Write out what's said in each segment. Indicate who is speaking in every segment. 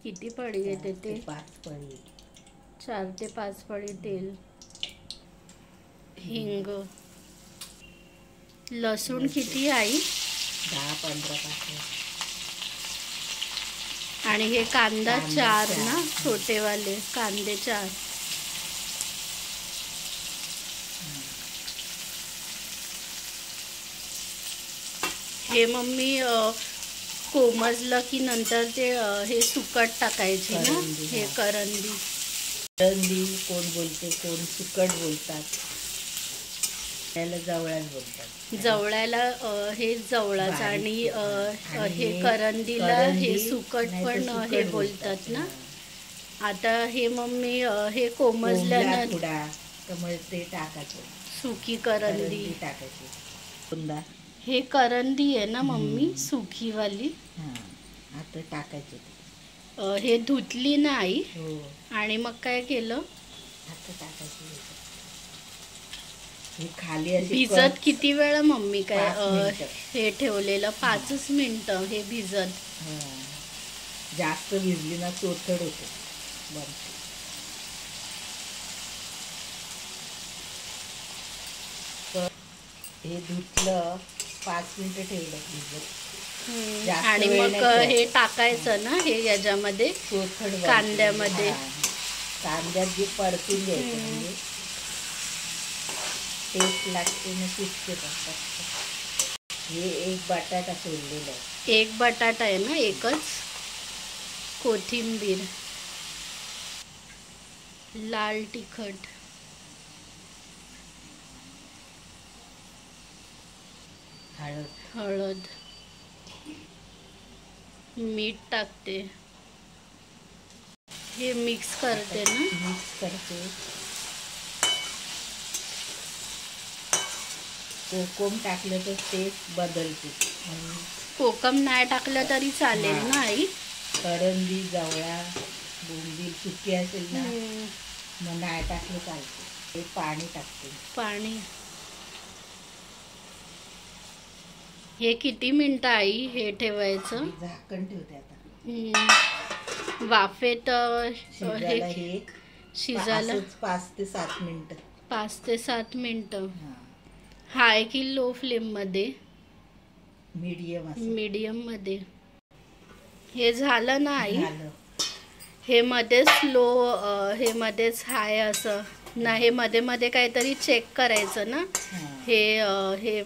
Speaker 1: किती पळी येते ते?
Speaker 2: 5 पळी.
Speaker 1: 4 ते 5 पळी तेल. हिंग. लसूण किती आई?
Speaker 2: 10-15 पाकळ्या.
Speaker 1: आणि हे कांदा 4 ना, छोटेवाले कांदे 4. हे मम्मी कोमजलं की नंतर ते हे सुकट टाकायचे ना, हे करंदी.
Speaker 2: करंदी कोण बोलते, कोण सुकट बोलतात, त्याला जवळाच बोलतात.
Speaker 1: जवळ्याला हे जवळाचं आणि हे करंदीला हे सुकट पण हे बोलतात ना. आता हे मम्मी हे कोमजल्यानं
Speaker 2: ते टाकायचं,
Speaker 1: सुकी करंदी
Speaker 2: टाकायची.
Speaker 1: हे करंदी आहे ना मम्मी, सुकीवाली.
Speaker 2: आता टाकायची.
Speaker 1: हे धुतली ना आई?
Speaker 2: हो.
Speaker 1: आणि मग काय केलं?
Speaker 2: आता टाकायची. हे खाली
Speaker 1: भिजत किती वेळा मम्मी काय हे ठेवलेलं? 5 मिनिटं हे भिजत.
Speaker 2: जास्त भिजली ना चोथड होते. हे धुतलं, 5 मिनिटं ठेवलं भिजत.
Speaker 1: आणि मग हे टाकायचं ना हे याच्यामध्ये, कांद्यामध्ये.
Speaker 2: कांद्यात जे परतून घ्यायचं, म्हणजे टेस्ट लागते ना, शिजते. हे 1 बटाटा सोडलेला आहे.
Speaker 1: 1 बटाटा आहे ना, एकच. कोथिंबीर, लाल तिखट, हळद, मीठ टाकते. हे मिक्स करते ना.
Speaker 2: मिक्स करते. कोकम टाकलं तर टेस्ट बदलते.
Speaker 1: कोकम नाही टाकलं तरी चालेल ना आई?
Speaker 2: करंदी, जवळा, बोंबील सुकी असेल ना, मग नाही टाकलं चालते. हे पाणी टाकते.
Speaker 1: पाणी. हे किती मिनिटं आई हे ठेवायचं?
Speaker 2: झाकण ठेवते आता.
Speaker 1: वाफेत
Speaker 2: हे
Speaker 1: शिजायला
Speaker 2: 5 ते 7 मिनिटं.
Speaker 1: 5 ते 7 मिनिटं. हाय की लो फ्लेम मध्ये? मीडियम मध्ये. हे झालं ना आई? हे मध्ये स्लो, हे मध्येच हाय असं ना. हे मध्ये मध्ये काहीतरी चेक करायचं ना. हे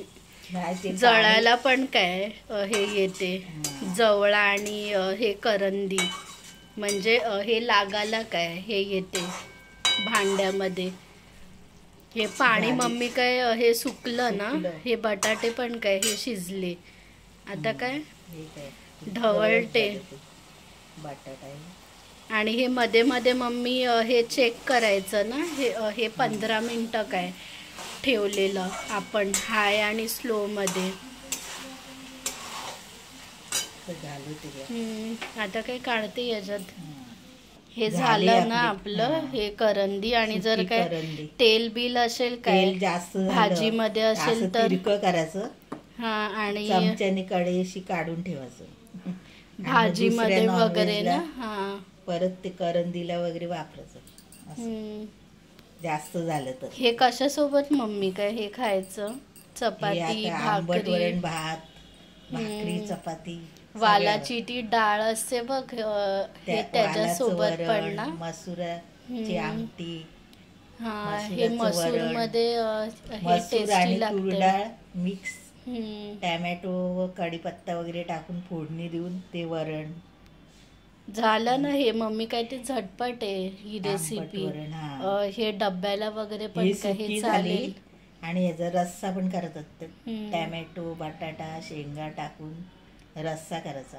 Speaker 1: जळायला पण काय हे येते, जवळा आणि हे करंदी, म्हणजे हे लागायला काय हे येते भांड्यामध्ये. हे पाणी मम्मी काय हे सुकलं ना. हे बटाटे पण काय हे शिजले. आता काय ढवळते
Speaker 2: बटाटा. आणि
Speaker 1: हे मध्ये मध्ये मम्मी हे चेक करायचं ना. हे 15 मिनिटं काय ठेवलेलं आपण हाय आणि स्लो मध्ये. आता काय काढते याच्यात. हे झालं ना आपलं हे करंदी. आणि जर काय तेल बिल असेल काय
Speaker 2: जास्त
Speaker 1: भाजीमध्ये असेल तर
Speaker 2: करायचं.
Speaker 1: आणि
Speaker 2: चमच्याने कढईशी काढून ठेवायचं
Speaker 1: भाजीमध्ये वगैरे ना.
Speaker 2: परत ते करंदीला वगैरे वापरायचं. जास्त झालं तर.
Speaker 1: हे कशासोबत मम्मी काय हे खायचं? चपाती, भाकरी,
Speaker 2: भात, भाकरी, चपाती.
Speaker 1: वालाची ती डाळ असते बघ, हे त्याच्यासोबत पण ना.
Speaker 2: मसुराची आमटी.
Speaker 1: हे मसूर मध्ये हे टेस्टी लागते.
Speaker 2: डाळ मिक्स, टॅमॅटो व कढीपत्ता वगैरे टाकून फोडणी देऊन ते वरण
Speaker 1: झालं ना. हे मम्मी काय ते झटपट आहे ही रेसिपी. हे डब्याला वगैरे पण काही चालेल.
Speaker 2: आणि याचा रस्सा पण करतात. टॅमॅटो, बटाटा, शेंगा टाकून रस्सा करायचा.